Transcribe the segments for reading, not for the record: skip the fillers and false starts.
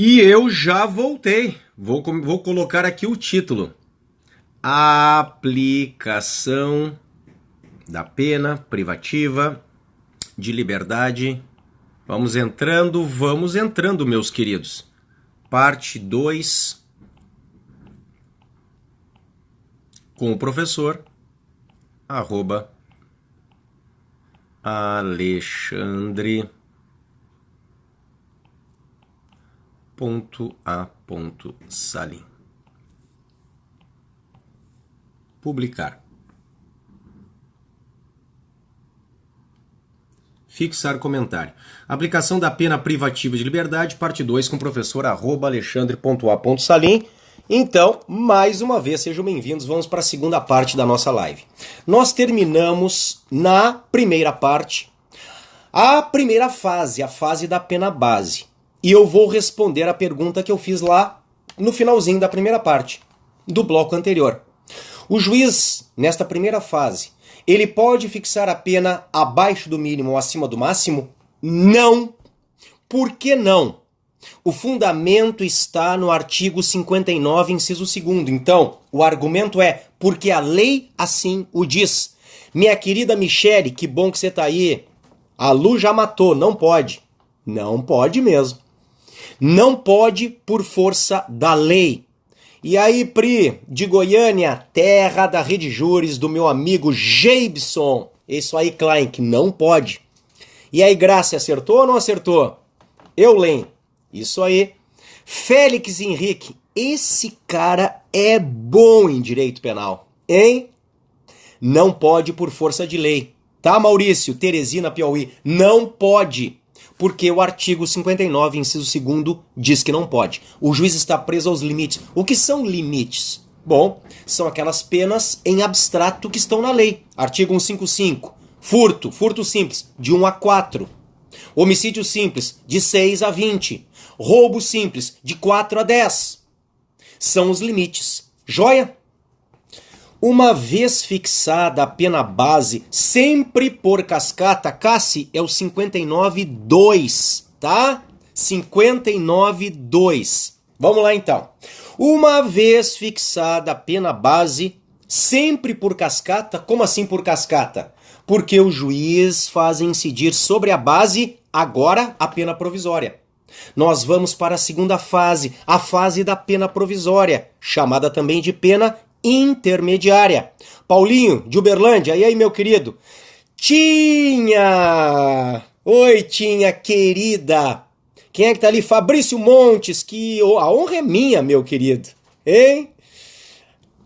E eu já voltei. Vou colocar aqui o título: Aplicação da pena privativa de liberdade. Vamos entrando, meus queridos. Parte 2 com o professor @alexandre.a.salim. Publicar. Fixar comentário. Aplicação da pena privativa de liberdade, parte 2 com o professor @alexandre.a.salim. Então, mais uma vez, sejam bem-vindos. Vamos para a segunda parte da nossa live. Nós terminamos na primeira parte, a primeira fase, a fase da pena base. E eu vou responder a pergunta que eu fiz lá no finalzinho da primeira parte, do bloco anterior. O juiz, nesta primeira fase, ele pode fixar a pena abaixo do mínimo ou acima do máximo? Não. Por que não? O fundamento está no artigo 59, inciso 2º. Então, o argumento é porque a lei assim o diz. Minha querida Michele, que bom que você está aí. A Lu já matou, não pode. Não pode mesmo. Não pode por força da lei. E aí, Pri, de Goiânia, terra da Rede Júris, do meu amigo Geibson. Isso aí, Klein, que não pode. E aí, Graça, acertou ou não acertou? Eulen, isso aí. Félix Henrique, esse cara é bom em direito penal, hein? Não pode por força de lei. Tá, Maurício, Teresina, Piauí? Não pode. Porque o artigo 59, inciso 2º, diz que não pode. O juiz está preso aos limites. O que são limites? Bom, são aquelas penas em abstrato que estão na lei. Artigo 155. Furto simples, de 1 a 4. Homicídio simples, de 6 a 20. Roubo simples, de 4 a 10. São os limites. Joia? Uma vez fixada a pena base, sempre por cascata, Cassi, é o 59.2, tá? 59.2. Vamos lá então. Uma vez fixada a pena base, sempre por cascata, como assim por cascata? Porque o juiz faz incidir sobre a base, agora, a pena provisória. Nós vamos para a segunda fase, a fase da pena provisória, chamada também de pena intermediária. Paulinho, de Uberlândia, e aí, meu querido? Tinha! Oi, Tinha, querida! Quem é que tá ali? Fabrício Montes, que a honra é minha, meu querido. Hein?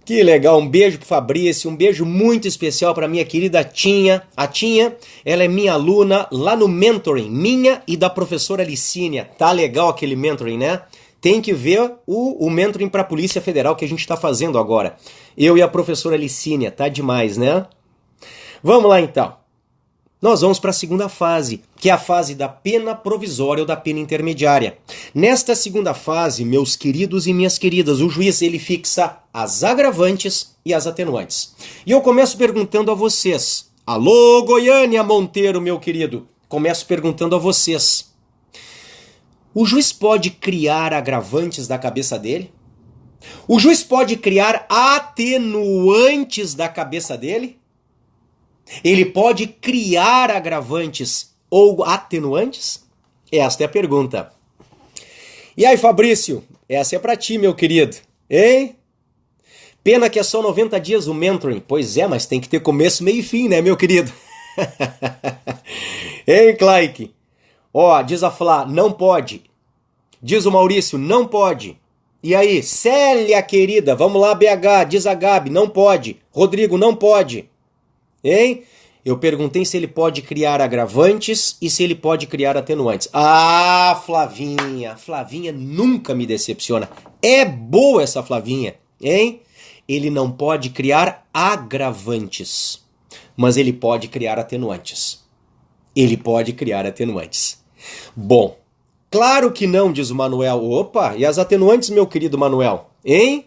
Que legal, um beijo pro Fabrício, um beijo muito especial pra minha querida Tinha. A Tinha, ela é minha aluna lá no mentoring, minha e da professora Licínia. Tá legal aquele mentoring, né? Tem que ver o mentoring para a Polícia Federal que a gente está fazendo agora. Eu e a professora Licínia, tá demais, né? Vamos lá então. Nós vamos para a segunda fase, que é a fase da pena provisória ou da pena intermediária. Nesta segunda fase, meus queridos e minhas queridas, o juiz ele fixa as agravantes e as atenuantes. E eu começo perguntando a vocês. Alô, Goiânia Monteiro, meu querido. Começo perguntando a vocês. O juiz pode criar agravantes da cabeça dele? O juiz pode criar atenuantes da cabeça dele? Ele pode criar agravantes ou atenuantes? Esta é a pergunta. E aí, Fabrício? Essa é pra ti, meu querido. Hein? Pena que é só 90 dias o mentoring. Pois é, mas tem que ter começo, meio e fim, né, meu querido? Hein, Claike? Ó, diz a Flá, não pode. Diz o Maurício, não pode. E aí, Célia, querida, vamos lá, BH, diz a Gabi, não pode. Rodrigo, não pode. Hein? Eu perguntei se ele pode criar agravantes e se ele pode criar atenuantes. Ah, Flavinha, Flavinha nunca me decepciona. É boa essa Flavinha, hein? Ele não pode criar agravantes, mas ele pode criar atenuantes. Ele pode criar atenuantes. Bom, claro que não, diz o Manuel. Opa, e as atenuantes, meu querido Manuel? Hein?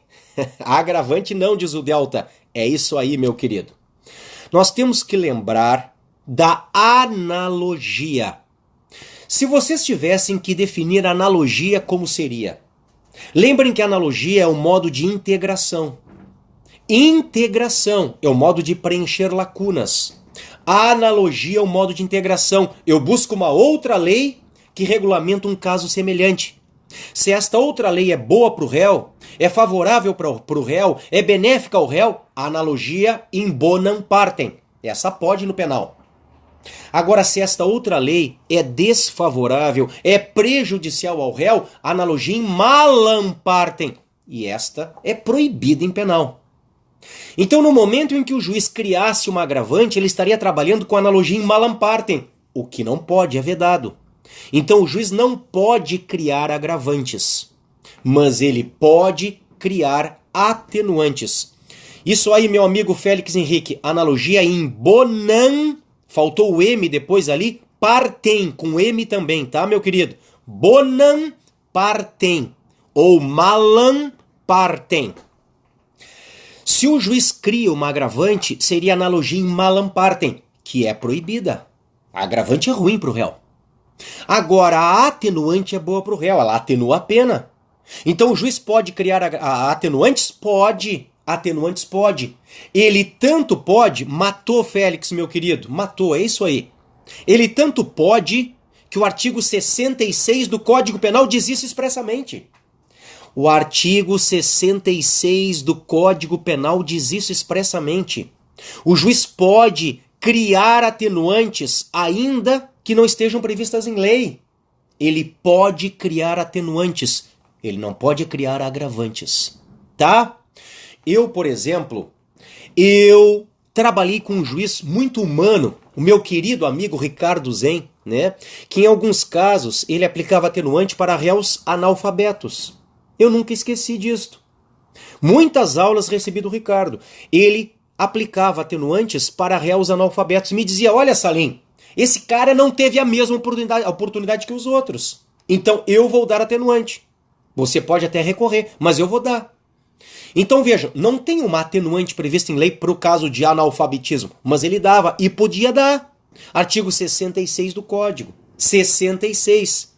Agravante não, diz o Delta. É isso aí, meu querido. Nós temos que lembrar da analogia. Se vocês tivessem que definir a analogia, como seria? Lembrem que a analogia é um modo de integração. Integração é o modo de preencher lacunas. A analogia é o modo de integração. Eu busco uma outra lei que regulamenta um caso semelhante. Se esta outra lei é boa para o réu, é favorável para o réu, é benéfica ao réu, a analogia in bonam partem. Essa pode no penal. Agora, se esta outra lei é desfavorável, é prejudicial ao réu, a analogia in malam partem. E esta é proibida em penal. Então, no momento em que o juiz criasse uma agravante, ele estaria trabalhando com a analogia in malam partem, o que não pode, é vedado. Então, o juiz não pode criar agravantes, mas ele pode criar atenuantes. Isso aí, meu amigo Félix Henrique, analogia in bonam, faltou o M depois ali, partem, com M também, tá, meu querido? Bonam partem, ou malam partem. Se o juiz cria uma agravante, seria analogia in malam partem, que é proibida. A agravante é ruim para o réu. Agora, a atenuante é boa para o réu, ela atenua a pena. Então, o juiz pode criar atenuantes? Pode. Atenuantes pode. Ele tanto pode, matou Félix, meu querido, matou, é isso aí. Ele tanto pode que o artigo 66 do Código Penal diz isso expressamente. O artigo 66 do Código Penal diz isso expressamente. O juiz pode criar atenuantes ainda que não estejam previstas em lei. Ele pode criar atenuantes, ele não pode criar agravantes, tá? Eu, por exemplo, trabalhei com um juiz muito humano, o meu querido amigo Ricardo Zen, né? Que em alguns casos ele aplicava atenuante para réus analfabetos. Eu nunca esqueci disto. Muitas aulas recebi do Ricardo. Ele aplicava atenuantes para réus analfabetos. Me dizia, olha Salim, esse cara não teve a mesma oportunidade que os outros. Então eu vou dar atenuante. Você pode até recorrer, mas eu vou dar. Então vejam, não tem uma atenuante prevista em lei para o caso de analfabetismo, mas ele dava e podia dar. Artigo 66 do Código. 66.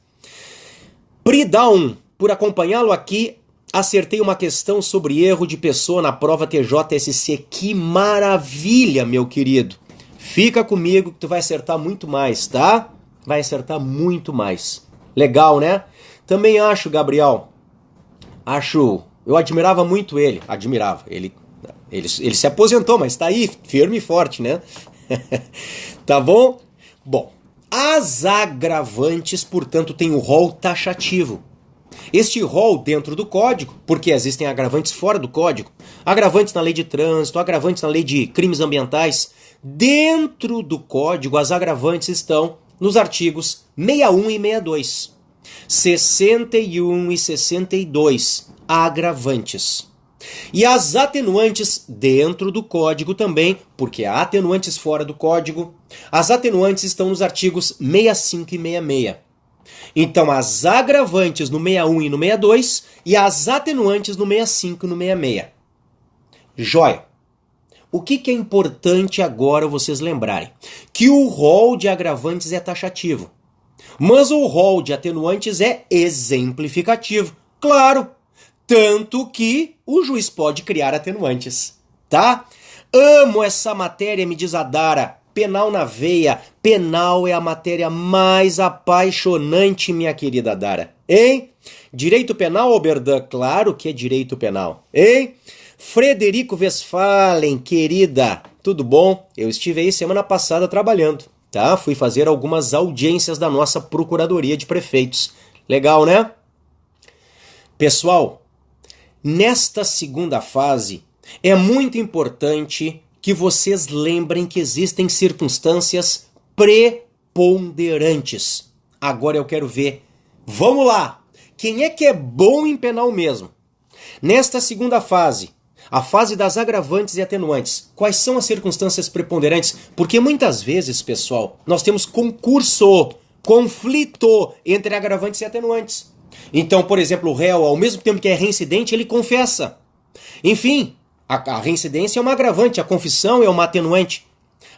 Pridown, por acompanhá-lo aqui, acertei uma questão sobre erro de pessoa na prova TJSC. Que maravilha, meu querido. Fica comigo que tu vai acertar muito mais, tá? Vai acertar muito mais. Legal, né? Também acho, Gabriel, eu admirava muito ele. Admirava. Ele se aposentou, mas tá aí, firme e forte, né? Tá bom? Bom, as agravantes, portanto, têm o rol taxativo. Este rol dentro do código, porque existem agravantes fora do código, agravantes na lei de trânsito, agravantes na lei de crimes ambientais, dentro do código as agravantes estão nos artigos 61 e 62. 61 e 62, agravantes. E as atenuantes dentro do código também, porque há atenuantes fora do código. As atenuantes estão nos artigos 65 e 66. Então, as agravantes no 61 e no 62 e as atenuantes no 65 e no 66. Jóia. O que é importante agora vocês lembrarem? Que o rol de agravantes é taxativo, mas o rol de atenuantes é exemplificativo. Claro, tanto que o juiz pode criar atenuantes, tá? Amo essa matéria, me diz a Dara. Penal na veia. Penal é a matéria mais apaixonante, minha querida Dara. Hein? Direito penal, Oberdan? Claro que é direito penal. Hein? Frederico Westphalen, querida, tudo bom? Eu estive aí semana passada trabalhando, tá? Fui fazer algumas audiências da nossa Procuradoria de Prefeitos. Legal, né? Pessoal, nesta segunda fase, é muito importante que vocês lembrem que existem circunstâncias preponderantes. Agora eu quero ver. Vamos lá! Quem é que é bom em penal mesmo? Nesta segunda fase, a fase das agravantes e atenuantes, quais são as circunstâncias preponderantes? Porque muitas vezes, pessoal, nós temos conflito entre agravantes e atenuantes. Então, por exemplo, o réu, ao mesmo tempo que é reincidente, ele confessa. Enfim, a reincidência é uma agravante, a confissão é uma atenuante.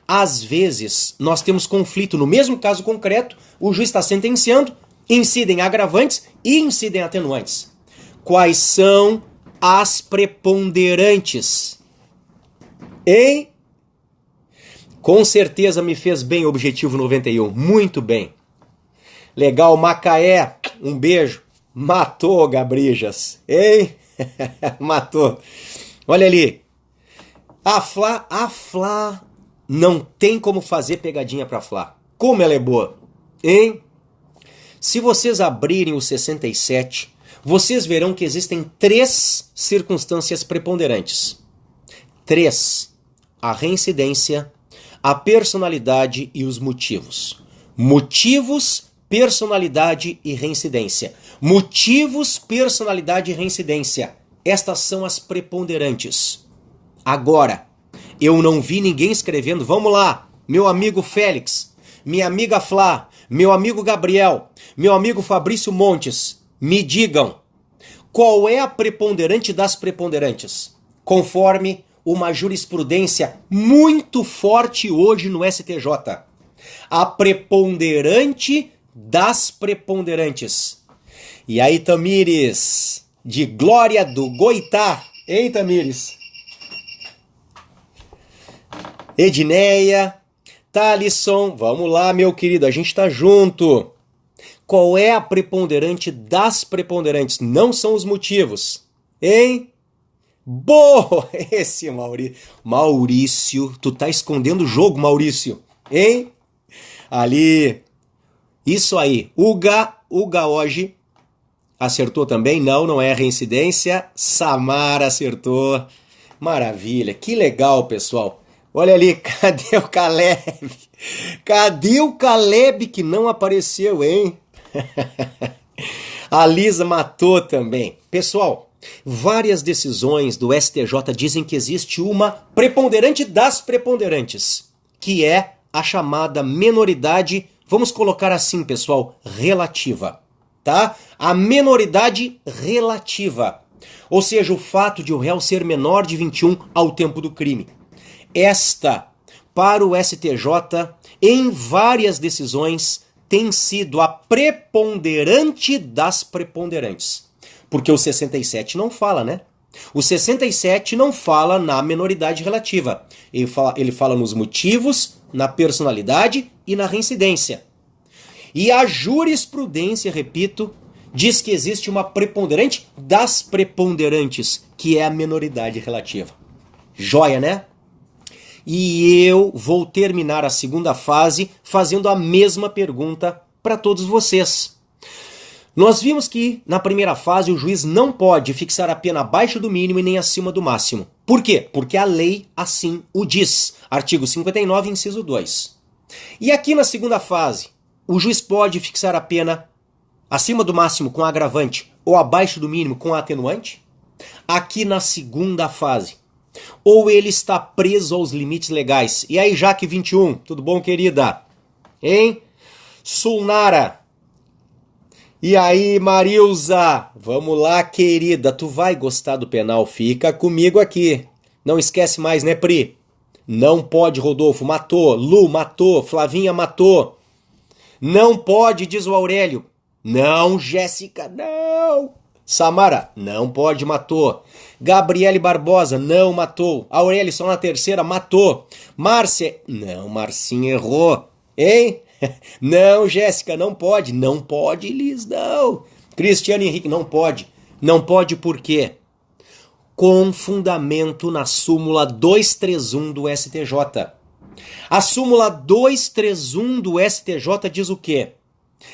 Às vezes, nós temos conflito. No mesmo caso concreto, o juiz está sentenciando, incidem agravantes e incidem atenuantes. Quais são as preponderantes? Hein? Com certeza me fez bem o objetivo 91. Muito bem. Legal, Macaé. Um beijo. Matou, Gabrijas. Hein? Matou. Olha ali. A Flá não tem como fazer pegadinha pra Flá. Como ela é boa. Hein? Se vocês abrirem o 67, vocês verão que existem 3 circunstâncias preponderantes. 3. A reincidência, a personalidade e os motivos. Motivos, personalidade e reincidência. Motivos, personalidade e reincidência. Estas são as preponderantes. Agora, eu não vi ninguém escrevendo, vamos lá, meu amigo Félix, minha amiga Flá, meu amigo Gabriel, meu amigo Fabrício Montes, me digam, qual é a preponderante das preponderantes? Conforme uma jurisprudência muito forte hoje no STJ. A preponderante das preponderantes. E aí, Tamires, de Glória do Goitá, hein, Tamires? Edneia, Thalisson, vamos lá, meu querido, a gente tá junto. Qual é a preponderante das preponderantes? Não são os motivos, hein? Boa! Esse Maurício. Maurício, tu tá escondendo o jogo, Maurício, hein? Ali, isso aí. Uga hoje acertou também? Não é reincidência. Samara acertou. Maravilha, que legal, pessoal. Olha ali, cadê o Caleb? Cadê o Caleb que não apareceu, hein? A Lisa matou também. Pessoal, várias decisões do STJ dizem que existe uma preponderante das preponderantes, que é a chamada menoridade, vamos colocar assim, pessoal, relativa, tá? A menoridade relativa, ou seja, o fato de o réu ser menor de 21 ao tempo do crime. Esta, para o STJ, em várias decisões, tem sido a preponderante das preponderantes. Porque o 67 não fala, né? O 67 não fala na menoridade relativa. Ele fala nos motivos, na personalidade e na reincidência. E a jurisprudência, repito, diz que existe uma preponderante das preponderantes, que é a menoridade relativa. Joia, né? E eu vou terminar a segunda fase fazendo a mesma pergunta para todos vocês. Nós vimos que, na primeira fase, o juiz não pode fixar a pena abaixo do mínimo e nem acima do máximo. Por quê? Porque a lei assim o diz. Artigo 59, inciso 2. E aqui na segunda fase, o juiz pode fixar a pena acima do máximo com agravante ou abaixo do mínimo com atenuante? Aqui na segunda fase. Ou ele está preso aos limites legais? E aí, Jaque 21, tudo bom, querida? Hein? Sulnara. E aí, Marilza? Vamos lá, querida. Tu vai gostar do penal, fica comigo aqui. Não esquece mais, né, Pri? Não pode, Rodolfo, matou. Lu, matou. Flavinha, matou. Não pode, diz o Aurélio. Não, Jéssica, não. Samara, não pode, matou. Gabriele Barbosa, não, matou. Aurélio, só na terceira, matou. Márcia, não, Marcinha errou. Hein? Não, Jéssica, não pode. Não pode, Liz, não. Cristiano Henrique, não pode. Não pode por quê? Com fundamento na súmula 231 do STJ. A súmula 231 do STJ diz o quê?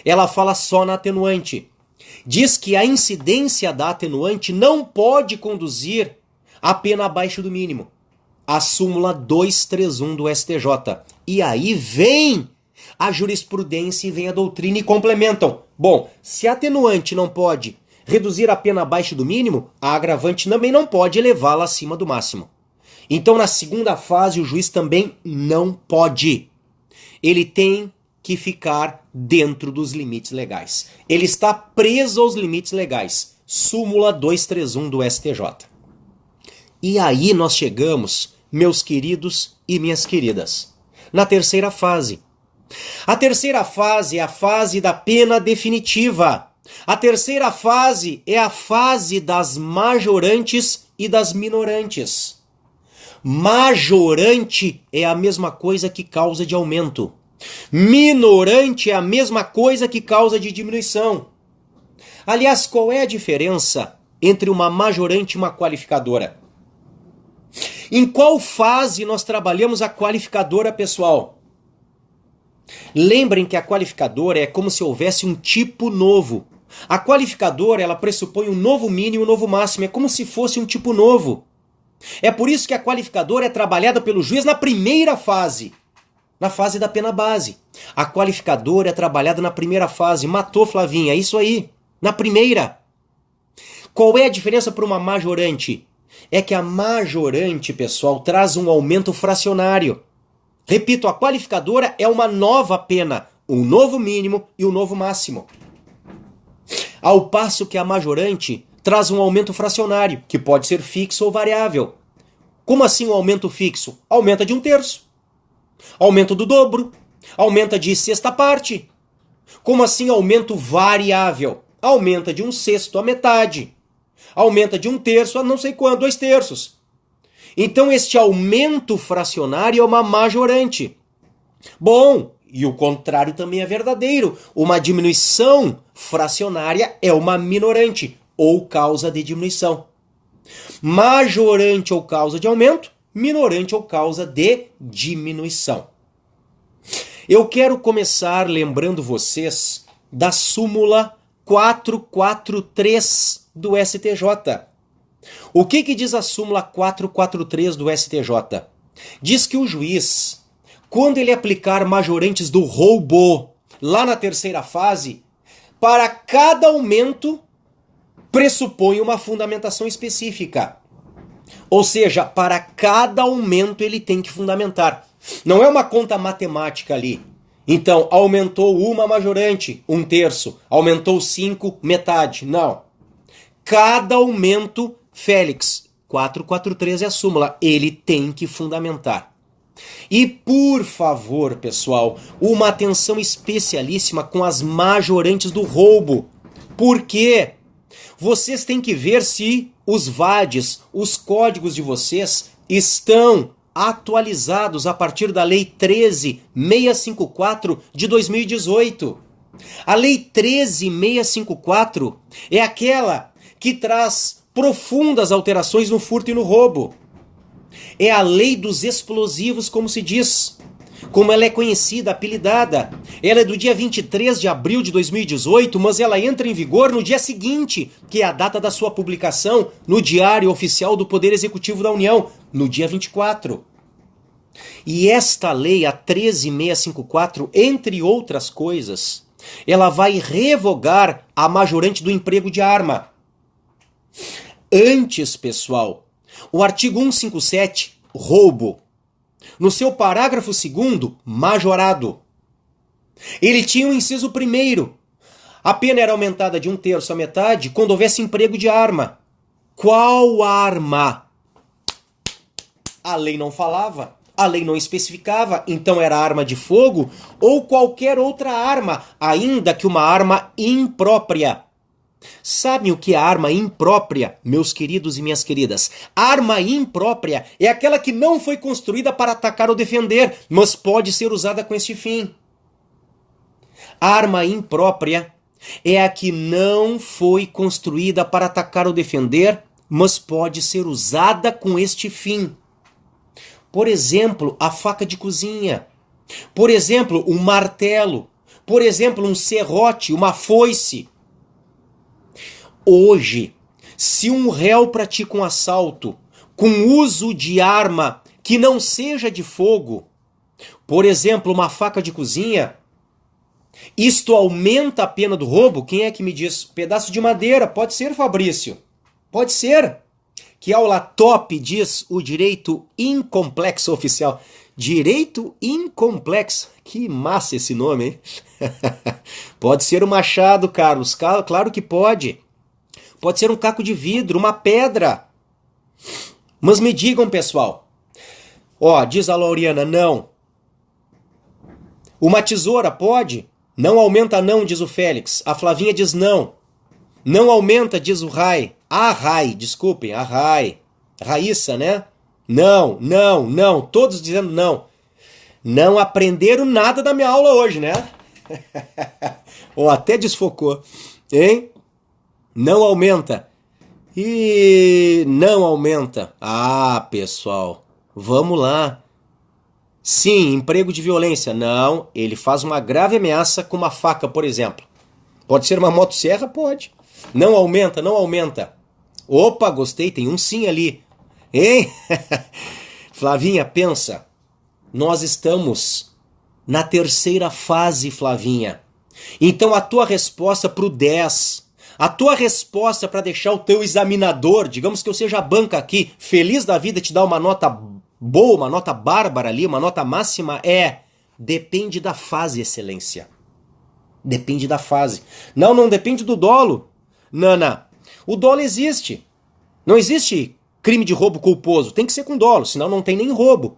Ela fala só na atenuante. Diz que a incidência da atenuante não pode conduzir a pena abaixo do mínimo. A súmula 231 do STJ. E aí vem a jurisprudência e vem a doutrina e complementam. Bom, se a atenuante não pode reduzir a pena abaixo do mínimo, a agravante também não pode elevá-la acima do máximo. Então, na segunda fase, o juiz também não pode. Ele tem que ficar dentro dos limites legais. Ele está preso aos limites legais. Súmula 231 do STJ. E aí nós chegamos, meus queridos e minhas queridas, na terceira fase. A terceira fase é a fase da pena definitiva. A terceira fase é a fase das majorantes e das minorantes. Majorante é a mesma coisa que causa de aumento. Minorante é a mesma coisa que causa de diminuição. Aliás, qual é a diferença entre uma majorante e uma qualificadora? Em qual fase nós trabalhamos a qualificadora, pessoal? Lembrem que a qualificadora é como se houvesse um tipo novo. A qualificadora, ela pressupõe um novo mínimo e um novo máximo. É como se fosse um tipo novo. É por isso que a qualificadora é trabalhada pelo juiz na primeira fase, na fase da pena base. A qualificadora é trabalhada na primeira fase. Matou, Flavinha, é isso aí, na primeira. Qual é a diferença para uma majorante? É que a majorante, pessoal, traz um aumento fracionário. Repito, a qualificadora é uma nova pena, um novo mínimo e um novo máximo. Ao passo que a majorante traz um aumento fracionário, que pode ser fixo ou variável. Como assim um aumento fixo? Aumenta de 1/3. Aumento do dobro. Aumenta de sexta parte. Como assim aumento variável? Aumenta de 1/6 a metade. Aumenta de 1/3 a não sei quanto, 2/3. Então este aumento fracionário é uma majorante. Bom, e o contrário também é verdadeiro. Uma diminuição fracionária é uma minorante, ou causa de diminuição. Majorante ou causa de aumento, minorante ou causa de diminuição. Eu quero começar lembrando vocês da súmula 443 do STJ. O que diz a súmula 443 do STJ? Diz que o juiz, quando ele aplicar majorantes do roubo, lá na terceira fase, para cada aumento, pressupõe uma fundamentação específica. Ou seja, para cada aumento ele tem que fundamentar. Não é uma conta matemática ali. Então, aumentou uma majorante, 1/3. Aumentou 5, metade. Não. Cada aumento, Félix, 443 é a súmula. Ele tem que fundamentar. E, por favor, pessoal, uma atenção especialíssima com as majorantes do roubo. Por quê? Vocês têm que ver se os VADs, os códigos de vocês, estão atualizados a partir da Lei 13.654 de 2018. A Lei 13.654 é aquela que traz profundas alterações no furto e no roubo. É a lei dos explosivos, como se diz. Como ela é conhecida, apelidada. Ela é do dia 23 de abril de 2018, mas ela entra em vigor no dia seguinte, que é a data da sua publicação no Diário Oficial do Poder Executivo da União, no dia 24. E esta lei, a 13.654, entre outras coisas, ela vai revogar a majorante do emprego de arma. Antes, pessoal, o artigo 157, roubo, no seu parágrafo 2º, majorado. Ele tinha o inciso 1º. A pena era aumentada de 1/3 a metade quando houvesse emprego de arma. Qual arma? A lei não falava, a lei não especificava, então era arma de fogo ou qualquer outra arma, ainda que uma arma imprópria. Sabem o que é arma imprópria, meus queridos e minhas queridas? Arma imprópria é aquela que não foi construída para atacar ou defender, mas pode ser usada com este fim. Arma imprópria é a que não foi construída para atacar ou defender, mas pode ser usada com este fim. Por exemplo, a faca de cozinha. Por exemplo, um martelo. Por exemplo, um serrote, uma foice. Hoje, se um réu pratica um assalto com uso de arma que não seja de fogo, por exemplo, uma faca de cozinha, isto aumenta a pena do roubo? Quem é que me diz? Pedaço de madeira, pode ser, Fabrício? Pode ser. Que aula top, diz o direito incomplexo oficial. Direito incomplexo. Que massa esse nome, hein? Pode ser um machado, Carlos. Claro que pode. Pode ser um caco de vidro, uma pedra. Mas me digam, pessoal. Ó, diz a Lauriana, não. Uma tesoura pode? Não aumenta não, diz o Félix. A Flavinha diz não. Não aumenta, diz o Rai. Ah, Rai, desculpem, a Rai. Raíssa, né? Não, não, não. Todos dizendo não. Não aprenderam nada da minha aula hoje, né? Ou até desfocou. Hein? Não aumenta. E não aumenta. Ah, pessoal, vamos lá. Sim, emprego de violência. Não, ele faz uma grave ameaça com uma faca, por exemplo. Pode ser uma motosserra? Pode. Não aumenta, não aumenta. Opa, gostei, tem um sim ali. Hein? Flavinha, pensa. Nós estamos na terceira fase, Flavinha. Então a tua resposta para o 10, a tua resposta para deixar o teu examinador, digamos que eu seja a banca aqui, feliz da vida, te dar uma nota boa, uma nota bárbara ali, uma nota máxima, depende da fase, excelência. Depende da fase. Não, não depende do dolo. Nana, o dolo existe. Não existe crime de roubo culposo. Tem que ser com dolo, senão não tem nem roubo.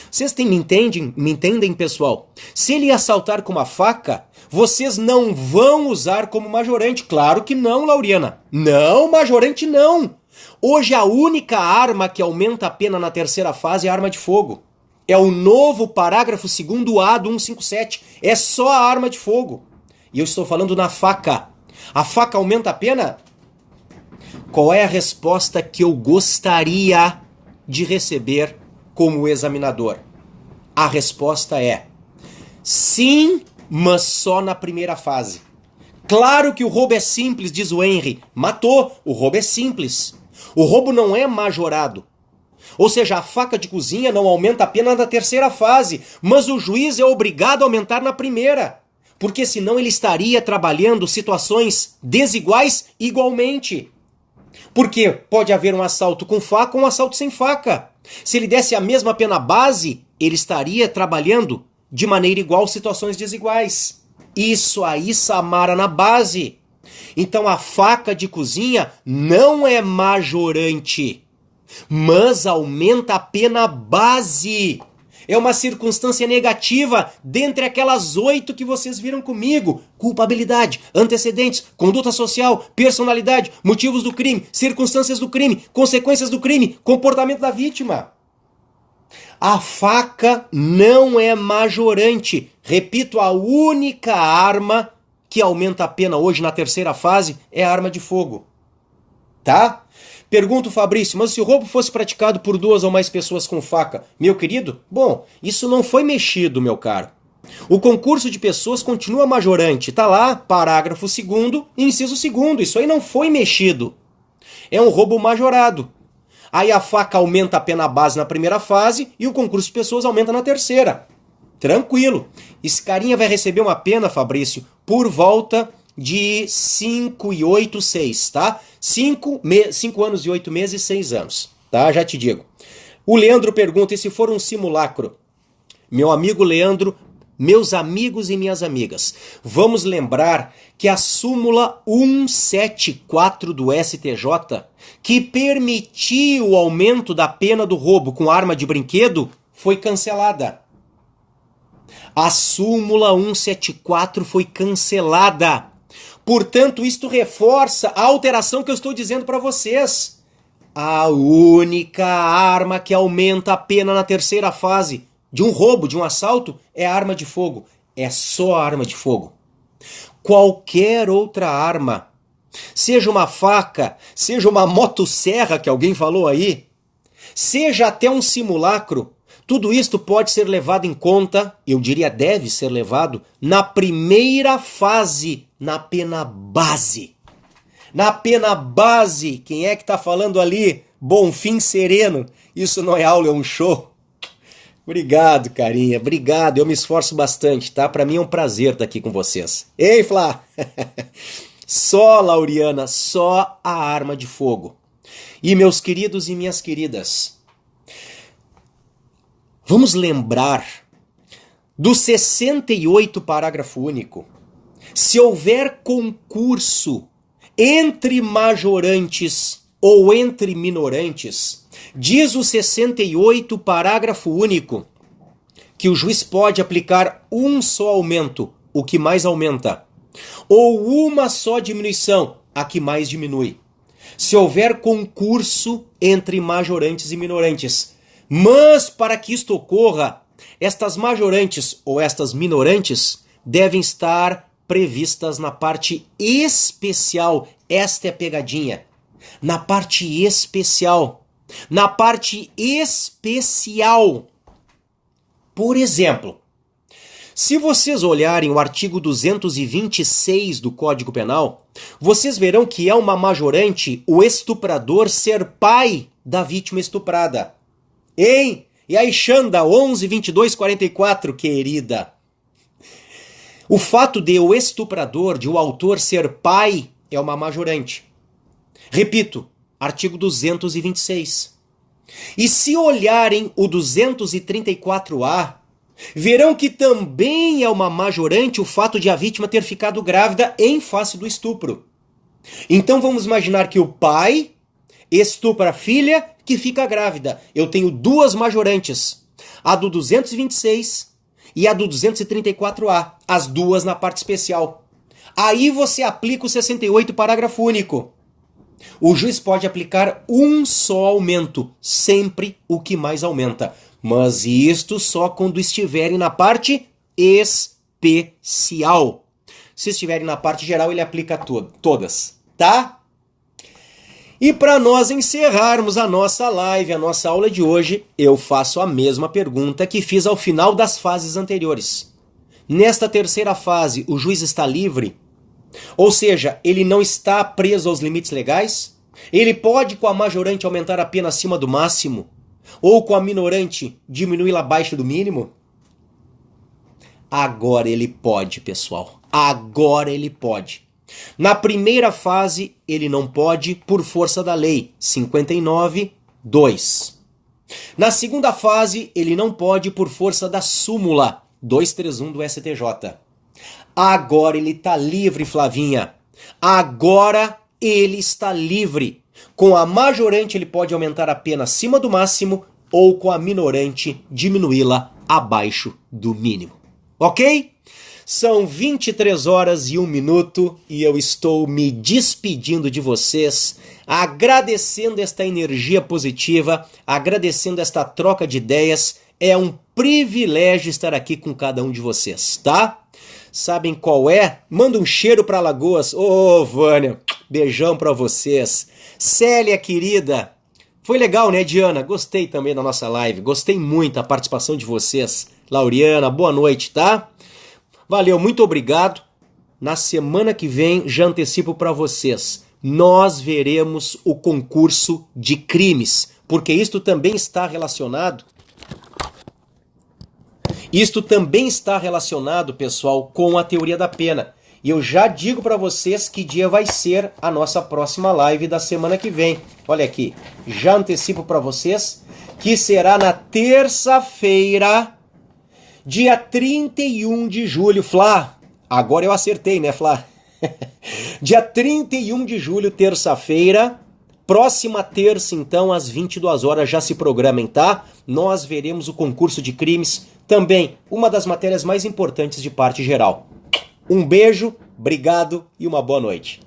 Vocês me entendem, pessoal? Se ele assaltar com uma faca, vocês não vão usar como majorante. Claro que não, Lauriana. Não, majorante não. Hoje a única arma que aumenta a pena na terceira fase é a arma de fogo. É o novo parágrafo 2º A do 157. É só a arma de fogo. E eu estou falando na faca. A faca aumenta a pena? Qual é a resposta que eu gostaria de receber como examinador? A resposta é sim, mas só na primeira fase. Claro que o roubo é simples, diz o Henry. Matou, o roubo é simples. O roubo não é majorado. Ou seja, a faca de cozinha não aumenta a pena na terceira fase, mas o juiz é obrigado a aumentar na primeira. Porque senão ele estaria trabalhando situações desiguais igualmente. Porque pode haver um assalto com faca ou um assalto sem faca. Se ele desse a mesma pena base, ele estaria trabalhando de maneira igual situações desiguais. Isso aí, Samara, na base. Então a faca de cozinha não é majorante, mas aumenta a pena base. É uma circunstância negativa dentre aquelas 8 que vocês viram comigo. Culpabilidade, antecedentes, conduta social, personalidade, motivos do crime, circunstâncias do crime, consequências do crime, comportamento da vítima. A faca não é majorante. Repito, a única arma que aumenta a pena hoje na terceira fase é a arma de fogo. Tá? Pergunta o Fabrício, mas se o roubo fosse praticado por 2 ou mais pessoas com faca, meu querido, bom, isso não foi mexido, meu caro. O concurso de pessoas continua majorante, tá lá, parágrafo 2º, inciso 2º, isso aí não foi mexido. É um roubo majorado. Aí a faca aumenta a pena base na primeira fase e o concurso de pessoas aumenta na terceira. Tranquilo. Esse carinha vai receber uma pena, Fabrício, por volta de 5 e 8, 6, tá? 5 anos e 8 meses e 6 anos, tá? Já te digo. O Leandro pergunta, e se for um simulacro? Meu amigo Leandro, meus amigos e minhas amigas, vamos lembrar que a súmula 174 do STJ, que permitiu o aumento da pena do roubo com arma de brinquedo, foi cancelada. A súmula 174 foi cancelada. Portanto, isto reforça a alteração que eu estou dizendo para vocês. A única arma que aumenta a pena na terceira fase de um roubo, de um assalto, é a arma de fogo. É só a arma de fogo. Qualquer outra arma, seja uma faca, seja uma motosserra que alguém falou aí, seja até um simulacro, tudo isto pode ser levado em conta, eu diria deve ser levado, na primeira fase, na pena base. Na pena base, quem é que está falando ali? Bonfim Sereno. Isso não é aula, é um show. Obrigado, carinha, obrigado. Eu me esforço bastante, tá? Para mim é um prazer estar aqui com vocês. Ei, Flá! Só, Lauriana, só a arma de fogo. E meus queridos e minhas queridas, vamos lembrar do 68 parágrafo único. Se houver concurso entre majorantes ou entre minorantes, diz o 68 parágrafo único que o juiz pode aplicar um só aumento, o que mais aumenta, ou uma só diminuição, a que mais diminui, se houver concurso entre majorantes e minorantes. Mas para que isto ocorra, estas majorantes ou estas minorantes devem estar previstas na parte especial. Esta é a pegadinha. Na parte especial. Na parte especial. Por exemplo, se vocês olharem o artigo 226 do Código Penal, vocês verão que é uma majorante o estuprador ser pai da vítima estuprada. Hein? E aí, Xanda, 11, 22, 44, querida. O fato de o estuprador, de o autor ser pai, é uma majorante. Repito, artigo 226. E se olharem o 234-A, verão que também é uma majorante o fato de a vítima ter ficado grávida em face do estupro. Então vamos imaginar que o pai estupra a filha que fica grávida. Eu tenho duas majorantes, a do 226 e a do 234-A, as duas na parte especial. Aí você aplica o 68, parágrafo único. O juiz pode aplicar um só aumento, sempre o que mais aumenta. Mas isto só quando estiverem na parte especial. Se estiverem na parte geral, ele aplica todas, tá? E para nós encerrarmos a nossa live, a nossa aula de hoje, eu faço a mesma pergunta que fiz ao final das fases anteriores. Nesta terceira fase, o juiz está livre? Ou seja, ele não está preso aos limites legais? Ele pode, com a majorante, aumentar a pena acima do máximo? Ou com a minorante, diminuí-la abaixo do mínimo? Agora ele pode, pessoal. Agora ele pode. Na primeira fase, ele não pode por força da lei, 59.2. Na segunda fase, ele não pode por força da súmula, 231 do STJ. Agora ele está livre, Flavinha. Agora ele está livre. Com a majorante, ele pode aumentar a pena acima do máximo ou com a minorante, diminuí-la abaixo do mínimo. Ok? São 23 horas e 1 minuto e eu estou me despedindo de vocês, agradecendo esta energia positiva, agradecendo esta troca de ideias. É um privilégio estar aqui com cada um de vocês, tá? Sabem qual é? Manda um cheiro para Alagoas. Ô, Vânia, beijão para vocês. Célia, querida. Foi legal, né, Diana? Gostei também da nossa live. Gostei muito da participação de vocês. Lauriana, boa noite, tá? Valeu, muito obrigado. Na semana que vem, já antecipo para vocês, nós veremos o concurso de crimes, porque isto também está relacionado. Isto também está relacionado, pessoal, com a teoria da pena. E eu já digo para vocês que dia vai ser a nossa próxima live da semana que vem. Olha aqui, já antecipo para vocês que será na terça-feira, dia 31 de julho. Flá, agora eu acertei, né, Flá? Dia 31 de julho, terça-feira. Próxima terça, então, às 22 horas, já se programem, tá? Nós veremos o concurso de crimes, também uma das matérias mais importantes de parte geral. Um beijo, obrigado e uma boa noite.